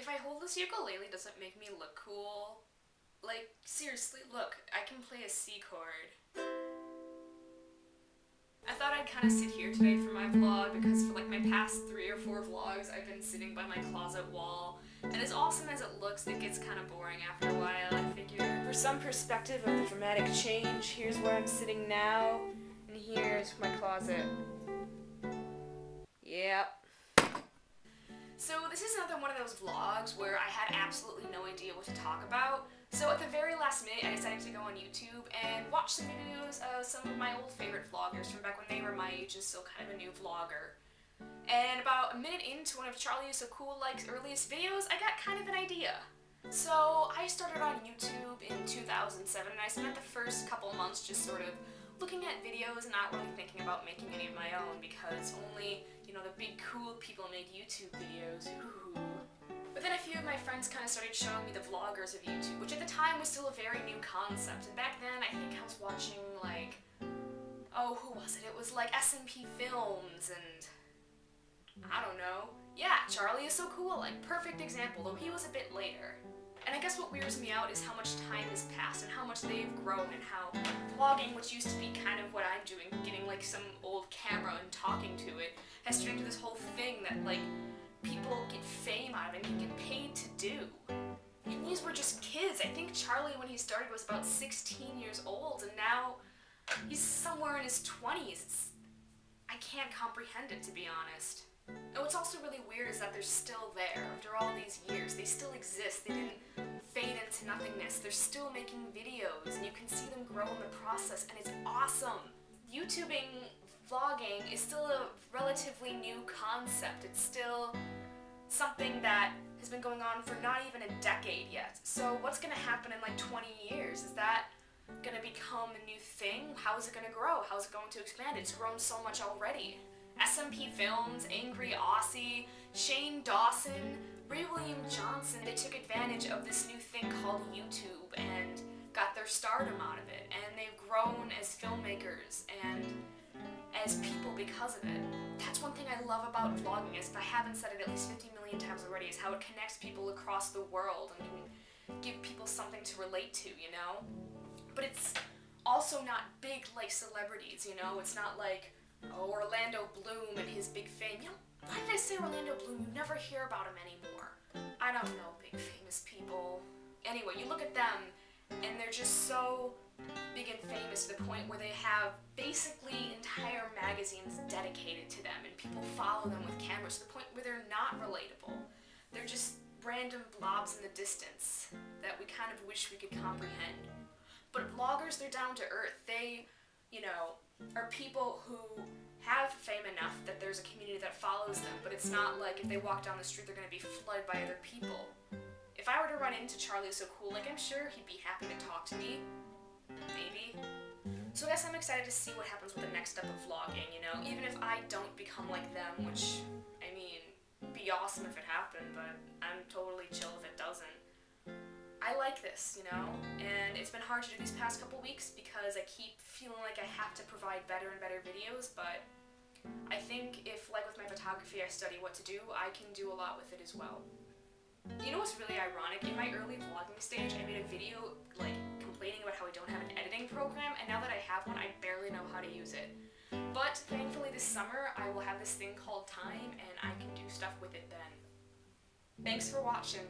if I hold this ukulele, does it make me look cool? Like, seriously, look, I can play a C chord. I thought I'd kind of sit here today for my vlog because for like my past 3 or 4 vlogs, I've been sitting by my closet wall. And as awesome as it looks, it gets kind of boring after a while, I figure. For some perspective of the dramatic change, here's where I'm sitting now, and here's my closet. Yep. So this is another one of those vlogs where I had absolutely no idea what to talk about. So at the very last minute, I decided to go on YouTube and watch some videos of some of my old favorite vloggers from back when they were my age, as still kind of a new vlogger. And about a minute into one of Charlie Is So Cool Like's earliest videos, I got kind of an idea. So I started on YouTube in 2007, and I spent the first couple months just sort of looking at videos and not really thinking about making any of my own because only, you know, the big cool people made YouTube videos. Ooh. But then a few of my friends kind of started showing me the vloggers of YouTube, which at the time was still a very new concept. And back then I think I was watching like, oh, who was it? It was like S&P Films and I don't know. Yeah, Charlie Is So Cool, like perfect example, though he was a bit later. And I guess what weirds me out is how much time has passed and how much they've grown and how vlogging, which used to be kind of what I'm doing, getting like some old camera and talking to it, has turned into this whole thing that like people get fame out of and can get paid to do. And these were just kids. I think Charlie, when he started, was about 16 years old, and now he's somewhere in his 20s. I can't comprehend it, to be honest. And what's also really weird is that they're still there. After all these years, they still exist. They didn't fade into nothingness. They're still making videos, and you can see them grow in the process, and it's awesome. YouTubing, vlogging, is still a relatively new concept. It's still something that has been going on for not even a decade yet. So what's going to happen in like 20 years? Is that going to become a new thing? How is it going to grow? How is it going to expand? It's grown so much already. S&P Films, Angry Aussie, Shane Dawson, Ray William Johnson, they took advantage of this new thing called YouTube and got their stardom out of it. And they've grown as filmmakers and as people because of it. That's one thing I love about vlogging, is if I haven't said it at least 50 million times already, is how it connects people across the world and can give people something to relate to, you know? But it's also not big like celebrities, you know? It's not like, oh, Orlando Bloom and his big fame. You know, why did I say Orlando Bloom? You never hear about him anymore. I don't know big famous people. Anyway, you look at them and they're just so big and famous to the point where they have basically entire magazines dedicated to them and people follow them with cameras to the point where they're not relatable. They're just random blobs in the distance that we kind of wish we could comprehend. But vloggers, they're down to earth. They, you know, are people who have fame enough that there's a community that follows them, but it's not like if they walk down the street they're going to be flooded by other people. If I were to run into Charlie Is So Cool, like, I'm sure he'd be happy to talk to me. Maybe. So I guess I'm excited to see what happens with the next step of vlogging, you know? Even if I don't become like them, which, I mean, it'd be awesome if it happened, but I'm totally chill if it doesn't. I like this, you know, and it's been hard to do these past couple weeks because I keep feeling like I have to provide better and better videos, but I think if, like with my photography, I study what to do, I can do a lot with it as well. You know what's really ironic? In my early vlogging stage, I made a video, like, complaining about how I don't have an editing program, and now that I have one, I barely know how to use it. But thankfully this summer, I will have this thing called time, and I can do stuff with it then. Thanks for watching.